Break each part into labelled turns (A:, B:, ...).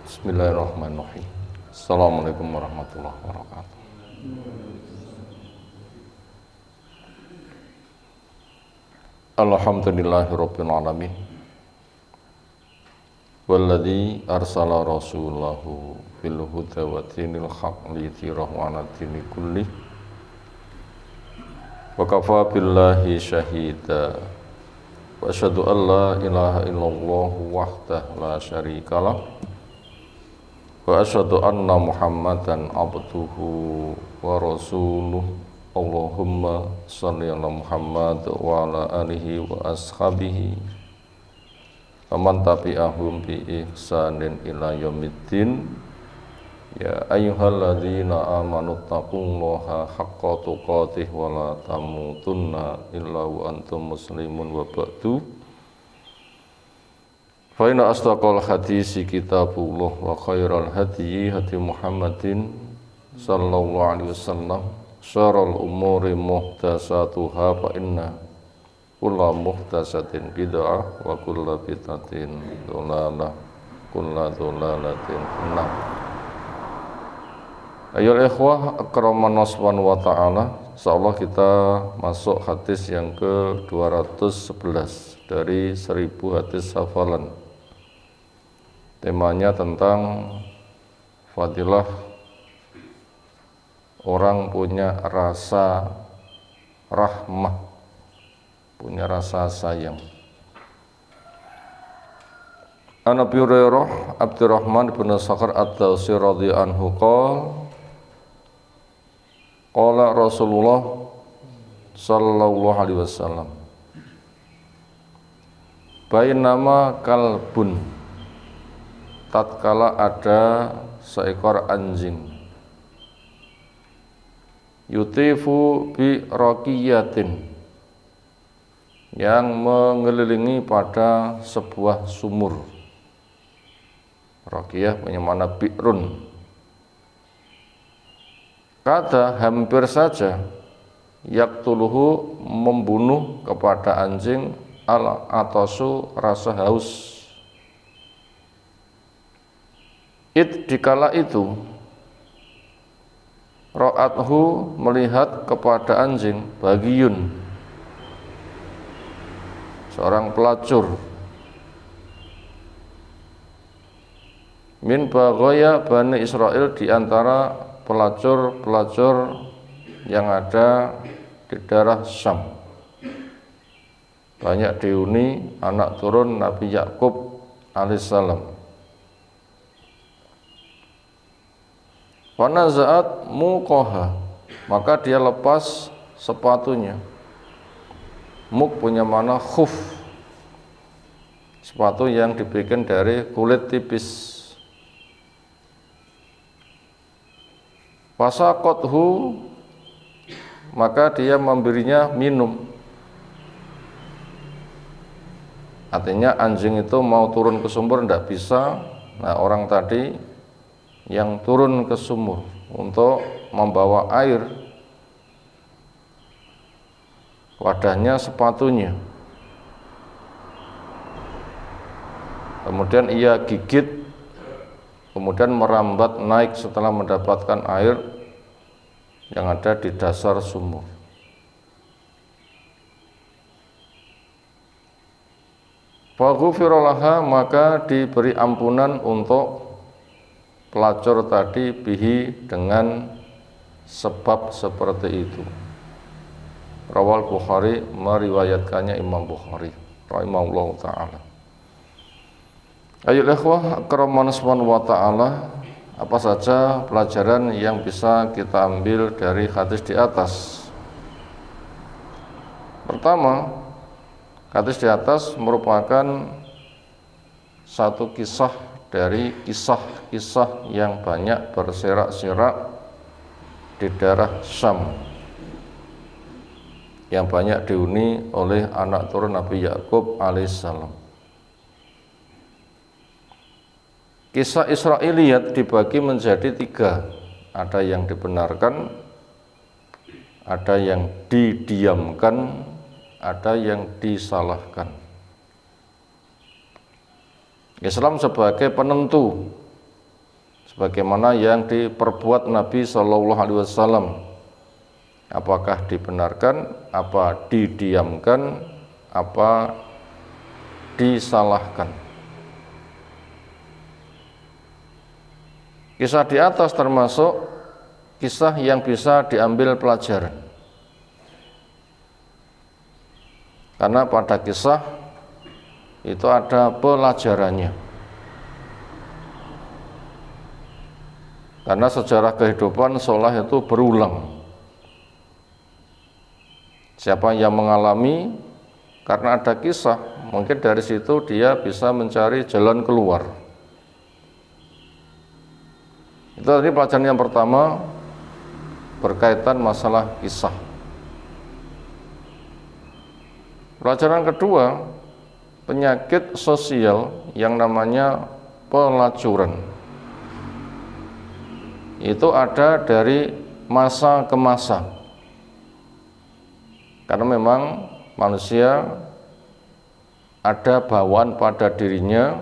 A: Bismillahirrahmanirrahim. Assalamualaikum warahmatullahi wabarakatuh. Alhamdulillahirabbil alamin. Walladzi arsala rasulahu bil huda wa dinil haqq liyudhhirahu 'ala dini kullih. Wa kafa billahi syahida. Wa asyhadu an la ilaha illallah wahdahu la syarikalah. Wa asyhadu anna Muhammadan abduhu wa rasuluh. Allahumma shalli ala Muhammad wa ala alihi wa ashabihi wa man tabi'ahum bi ihsanin ila yaumiddin. Ya ayyuhalladzina amanu taqullaha haqqa tuqatih wa la tamutunna illa wa antum muslimun wa ba'du. Fa inna asdaqal hadisi kitabullah wa khairal hadyi hadi Muhammadin sallallahu alaihi wasallam. Syarrul umuri muhdatsatuha fa inna kulla muhdatsatin bid'ah wa kulla bid'atin dhalalah kulla dhalalatin finnar. Ayyuhal ikhwah akramanallahu subhanahu wa ta'ala. Insyaallah kita masuk hadis yang ke-211 dari 1000 hadis hafalan. Temanya tentang fadilah orang punya rasa rahmah, punya rasa sayang. An Abi Hurairah Abdurrahman bin Sakhar ad-Dawsi radhiyallahu anhu qala Rasulullah sallallahu alaihi wasallam, bainama kalbun, tatkala ada seekor anjing, yutifu bi raqiyatin, yang mengelilingi pada sebuah sumur. Raqiyah punya makna bi'run. Kata hampir saja yaktuluhu, membunuh kepada anjing al atasu, rasa haus. Dikala itu ra'athu, melihat kepada anjing, bagiyun, seorang pelacur, min baghaya Bani Israel, di antara pelacur-pelacur yang ada di daerah Syam. Banyak dihuni anak turun Nabi Yakub alaihissalam. Fanaza'at muqaha, maka dia lepas sepatunya. Muk punya makna khuf, sepatu yang dibikin dari kulit tipis. Fasaqathu, maka dia memberinya minum. Artinya anjing itu mau turun ke sumur tidak bisa. Nah, orang tadi yang turun ke sumur untuk membawa air, wadahnya sepatunya. Kemudian ia gigit, kemudian merambat naik setelah mendapatkan air yang ada di dasar sumur. Faghufira laha, maka diberi ampunan untuk pelacur tadi, bihi, dengan sebab seperti itu. Rawal Bukhari, meriwayatkannya Imam Bukhari rahimahullahu ta'ala. Ayo ikhwah akraman subhanahu wa ta'ala, apa saja pelajaran yang bisa kita ambil dari hadis di atas? Pertama, hadis di atas merupakan satu kisah dari kisah-kisah yang banyak berserak-serak di daerah Syam, yang banyak dihuni oleh anak turun Nabi Yakub alaihissalam. Kisah Israiliyat dibagi menjadi 3. Ada yang dibenarkan, ada yang didiamkan, ada yang disalahkan. Islam sebagai penentu sebagaimana yang diperbuat Nabi Shallallahu Alaihi Wasallam. Apakah dibenarkan, apa didiamkan, apa disalahkan. Kisah di atas termasuk kisah yang bisa diambil pelajaran. Karena pada kisah itu ada pelajarannya. Karena sejarah kehidupan seolah itu berulang. Siapa yang mengalami, karena ada kisah, mungkin dari situ dia bisa mencari jalan keluar. Itu tadi pelajaran yang pertama berkaitan masalah kisah. Pelajaran kedua, penyakit sosial yang namanya pelacuran. Itu ada dari masa ke masa. Karena memang manusia ada bawaan pada dirinya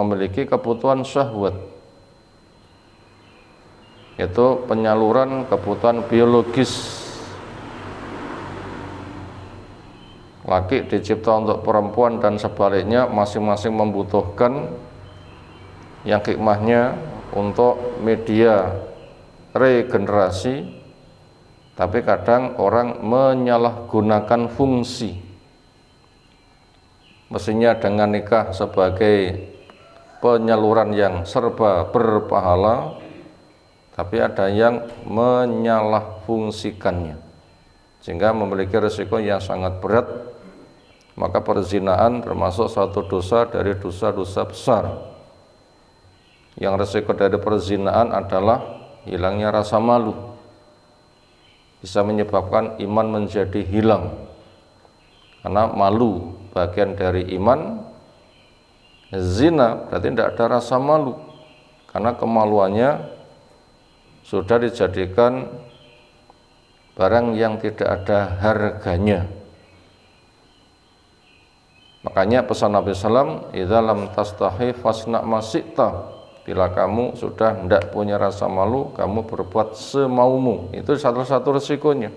A: memiliki kebutuhan syahwat, yaitu penyaluran kebutuhan biologis. Laki dicipta untuk perempuan dan sebaliknya, masing-masing membutuhkan yang hikmahnya untuk media regenerasi, tapi kadang orang menyalahgunakan fungsi. Mestinya dengan nikah sebagai penyaluran yang serba berpahala, tapi ada yang menyalahfungsikannya sehingga memiliki risiko yang sangat berat. Maka perzinaan termasuk satu dosa dari dosa-dosa besar. Yang risiko dari perzinaan adalah hilangnya rasa malu, bisa menyebabkan iman menjadi hilang. Karena malu bagian dari iman. Zina berarti tidak ada rasa malu, karena kemaluannya sudah dijadikan barang yang tidak ada harganya. Makanya pesan Nabi SAW, idza lam tastahi fasna ma syi'ta. Bila kamu sudah tidak punya rasa malu, kamu berbuat semaumu. Itu satu-satu resikonya.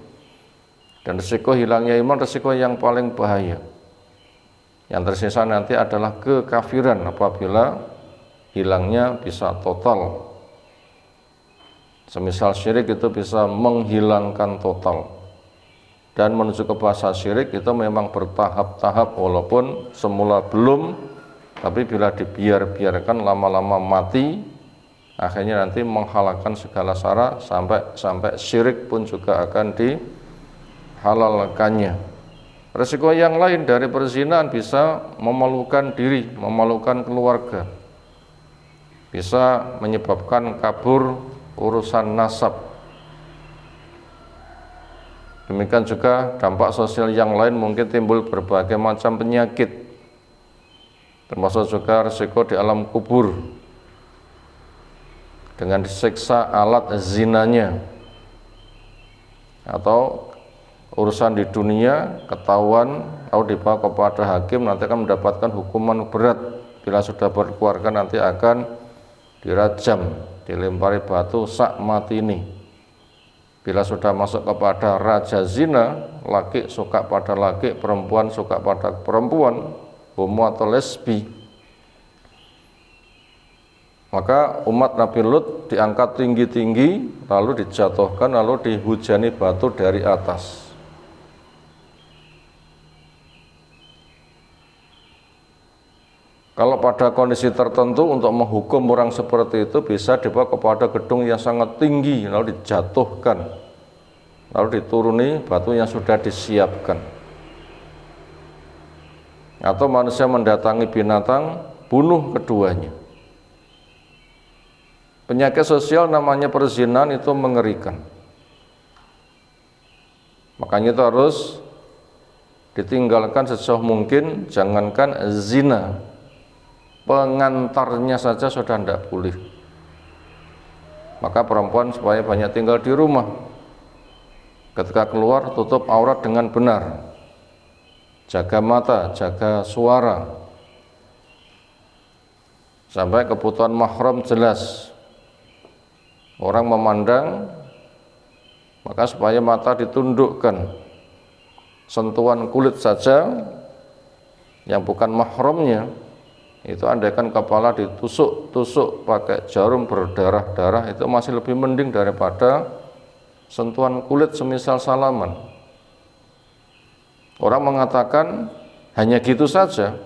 A: Dan resiko hilangnya iman, resiko yang paling bahaya. Yang tersisa nanti adalah kekafiran apabila hilangnya bisa total. Semisal syirik itu bisa menghilangkan total. Dan menuju ke bahasa syirik itu memang bertahap-tahap, walaupun semula belum, tapi bila dibiarkan lama-lama mati, akhirnya nanti menghalalkan segala cara, sampai syirik pun juga akan dihalalkannya. Resiko yang lain dari perzinahan bisa memalukan diri, memalukan keluarga, bisa menyebabkan kabur urusan nasab. Demikian juga dampak sosial yang lain, mungkin timbul berbagai macam penyakit, termasuk juga risiko di alam kubur dengan disiksa alat zinanya, atau urusan di dunia ketahuan lalu dibawa kepada hakim, nanti akan mendapatkan hukuman berat. Bila sudah berkeluarga nanti akan dirajam, dilempari batu sak mati ini. Bila sudah masuk kepada raja zina, laki suka pada laki, perempuan suka pada perempuan, homo atau lesbi, maka umat Nabi Lut diangkat tinggi-tinggi, lalu dijatuhkan, lalu dihujani batu dari atas. Kalau pada kondisi tertentu untuk menghukum orang seperti itu bisa dibawa kepada gedung yang sangat tinggi, lalu dijatuhkan, lalu dituruni batu yang sudah disiapkan. Atau manusia mendatangi binatang, bunuh keduanya. Penyakit sosial namanya perzinahan itu mengerikan. Makanya itu harus ditinggalkan sejauh mungkin, jangankan zina, pengantarnya saja sudah tidak boleh. Maka perempuan supaya banyak tinggal di rumah, ketika keluar tutup aurat dengan benar, jaga mata, jaga suara, sampai kebutuhan mahram jelas, Orang memandang, maka supaya mata ditundukkan. Sentuhan kulit saja yang bukan mahramnya, itu andaikan kepala ditusuk-tusuk pakai jarum berdarah-darah, itu masih lebih mending daripada sentuhan kulit semisal salaman. Orang mengatakan hanya gitu saja,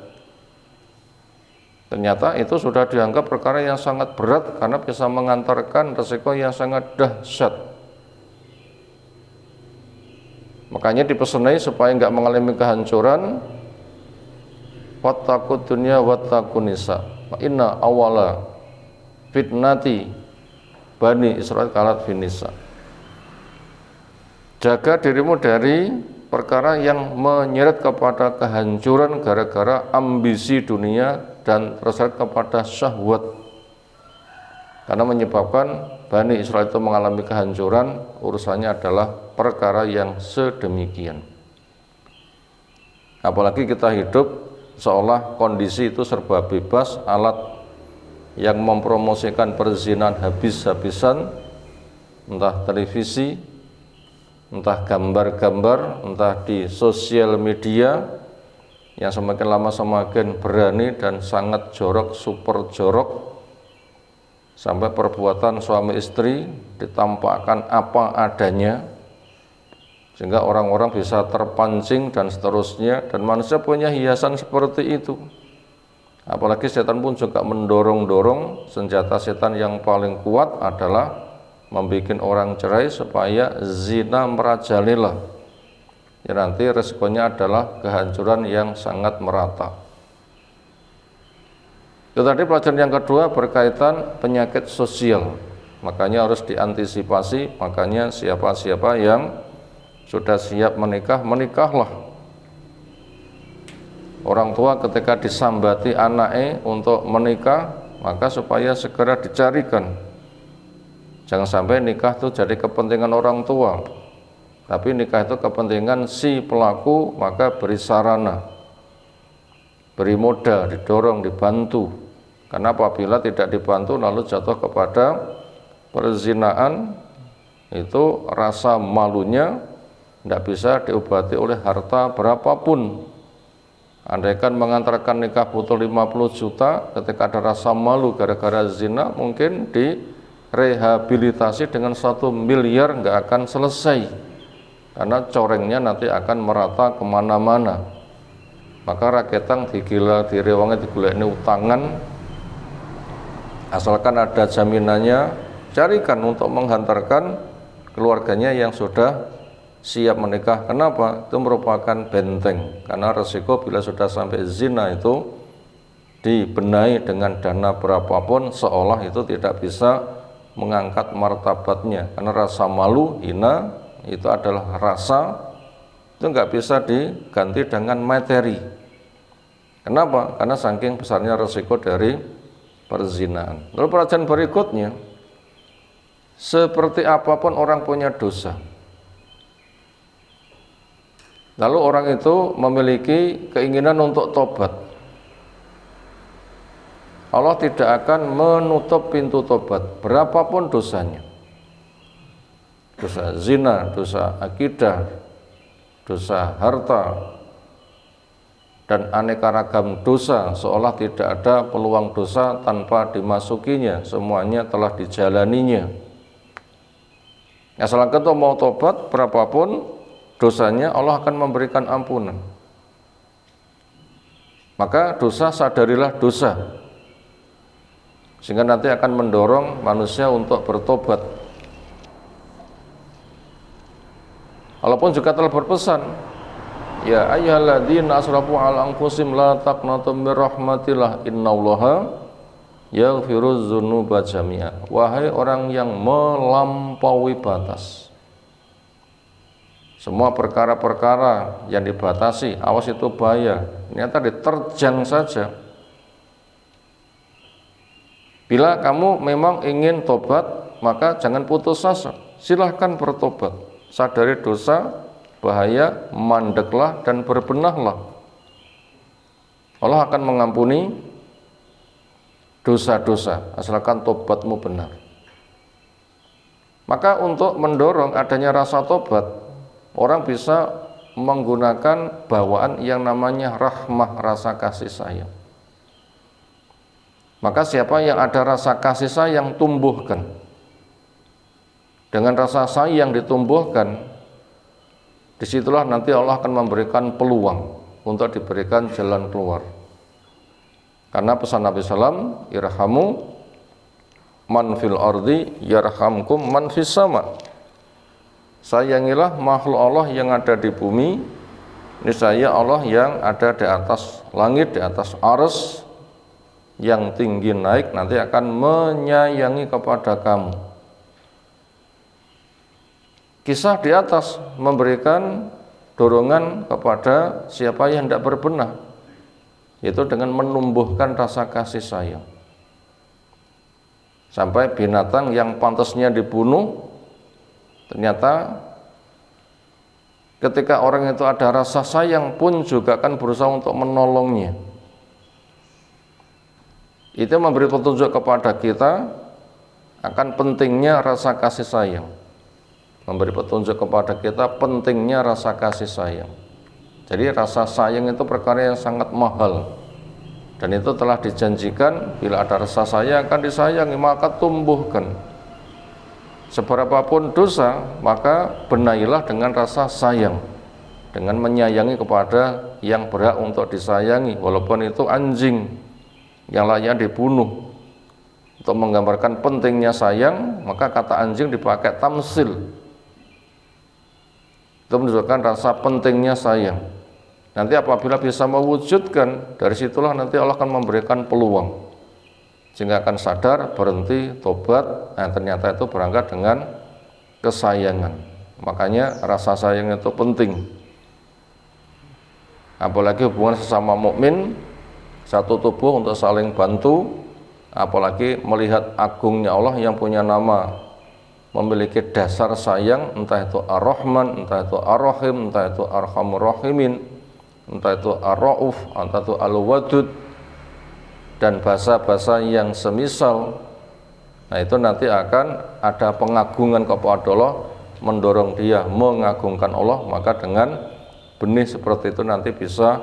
A: ternyata itu sudah dianggap perkara yang sangat berat karena bisa mengantarkan resiko yang sangat dahsyat. Makanya dipesanai supaya enggak mengalami kehancuran, wattaqud dunya wattaqun nisa. Fa inna awala fitnati Bani Israil kalat finisa. Jaga dirimu dari perkara yang menyeret kepada kehancuran gara-gara ambisi dunia dan terseret kepada syahwat. Karena menyebabkan Bani Israil itu mengalami kehancuran, urusannya adalah perkara yang sedemikian. Apalagi kita hidup seolah kondisi itu serba bebas, alat yang mempromosikan perzinahan habis-habisan, entah televisi, entah gambar-gambar, entah di sosial media yang semakin lama semakin berani dan sangat jorok, super jorok, sampai perbuatan suami istri ditampakkan apa adanya sehingga orang-orang bisa terpancing dan seterusnya, dan manusia punya hiasan seperti itu. Apalagi setan pun juga mendorong-dorong. Senjata setan yang paling kuat adalah membuat orang cerai supaya zina merajalela. Ya, nanti resikonya adalah kehancuran yang sangat merata. Itu tadi pelajaran yang kedua berkaitan penyakit sosial. Makanya harus diantisipasi. Makanya siapa-siapa yang sudah siap menikah, menikahlah. Orang tua ketika disambati anaknya untuk menikah, maka supaya segera dicarikan. Jangan sampai nikah itu jadi kepentingan orang tua, tapi nikah itu kepentingan si pelaku, maka beri sarana, beri modal, didorong, dibantu. Karena apabila tidak dibantu lalu jatuh kepada perzinaan, itu rasa malunya tidak bisa diobati oleh harta berapapun. Andaikan mengantarkan nikah butuh 50 juta, ketika ada rasa malu gara-gara zina, mungkin direhabilitasi dengan 1 miliar nggak akan selesai, karena corengnya nanti akan merata kemana-mana. Maka raketang digila, direwangi, digulai utangan, asalkan ada jaminannya, carikan untuk menghantarkan keluarganya yang sudah siap menikah. Kenapa? Itu merupakan benteng, karena resiko bila sudah sampai zina itu dibenahi dengan dana berapapun, seolah itu tidak bisa mengangkat martabatnya, karena rasa malu, hina itu adalah rasa, itu nggak bisa diganti dengan materi. Kenapa? Karena saking besarnya resiko dari perzinahan. Lalu pelajaran berikutnya, seperti apapun orang punya dosa, lalu orang itu memiliki keinginan untuk tobat, Allah tidak akan menutup pintu tobat berapapun dosanya. Dosa zina, dosa akidah, dosa harta, dan aneka ragam dosa, seolah tidak ada peluang dosa tanpa dimasukinya, semuanya telah dijalaninya. Asal kita mau tobat berapapun dosanya, Allah akan memberikan ampunan. Maka dosa, sadarilah dosa, sehingga nanti akan mendorong manusia untuk bertobat. Allah pun juga telah berpesan, ya ayyuhalladzina asrafu ala anfusihim la taqnatu mir rahmatillah innallaha yaghfiruz dzunuba jami'a. Wahai orang yang melampaui batas, semua perkara-perkara yang dibatasi, awas itu bahaya, ternyata diterjang saja. Bila kamu memang ingin tobat, maka jangan putus asa, silahkan bertobat, sadari dosa, bahaya, mandeklah dan berbenahlah. Allah akan mengampuni dosa-dosa asalkan tobatmu benar. Maka untuk mendorong adanya rasa tobat, orang bisa menggunakan bawaan yang namanya rahmah, rasa kasih sayang. Maka siapa yang ada rasa kasih sayang, tumbuhkan. Dengan rasa sayang ditumbuhkan, disitulah nanti Allah akan memberikan peluang untuk diberikan jalan keluar. Karena pesan Nabi SAW, irhamu man fil ardi yarhamkum man fis sama. Sayangilah makhluk Allah yang ada di bumi, niscaya Allah yang ada di atas langit, di atas arsy yang tinggi naik nanti akan menyayangi kepada kamu. Kisah di atas memberikan dorongan kepada siapa yang tidak berbenah, yaitu dengan menumbuhkan rasa kasih sayang. Sampai binatang yang pantasnya dibunuh, ternyata ketika orang itu ada rasa sayang pun juga akan berusaha untuk menolongnya. Itu memberi petunjuk kepada kita akan pentingnya rasa kasih sayang. Memberi petunjuk kepada kita pentingnya rasa kasih sayang. Jadi rasa sayang itu perkara yang sangat mahal. Dan itu telah dijanjikan, bila ada rasa sayang akan disayangi, maka tumbuhkan. Seberapapun dosa, maka benahilah dengan rasa sayang, dengan menyayangi kepada yang berhak untuk disayangi, walaupun itu anjing yang layak dibunuh. Untuk menggambarkan pentingnya sayang, maka kata anjing dipakai tamsil. Itu menunjukkan rasa pentingnya sayang. Nanti apabila bisa mewujudkan, dari situlah nanti Allah akan memberikan peluang, sehingga akan sadar, berhenti, tobat. Nah, ternyata itu berangkat dengan kesayangan. Makanya rasa sayang itu penting. Apalagi hubungan sesama mukmin, satu tubuh untuk saling bantu, apalagi melihat agungnya Allah yang punya nama, memiliki dasar sayang, entah itu Ar-Rahman, entah itu Ar-Rahim, entah itu Arhamur Rahimin, entah itu Ar-Rauf, entah itu Al-Wadud, dan bahasa-bahasa yang semisal. Nah, itu nanti akan ada pengagungan kepada Allah, mendorong dia mengagungkan Allah. Maka dengan benih seperti itu nanti bisa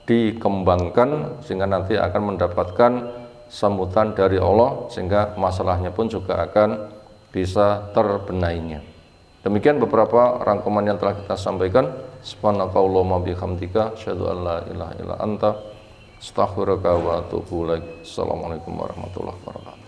A: dikembangkan, sehingga nanti akan mendapatkan sambutan dari Allah, sehingga masalahnya pun juga akan bisa terbenahinya. Demikian beberapa rangkuman yang telah kita sampaikan. Subhanakallahumma bihamdika asyhadu an la ilaha illa anta astaghfiruka wa atubu ilaik. Assalamualaikum warahmatullahi wabarakatuh.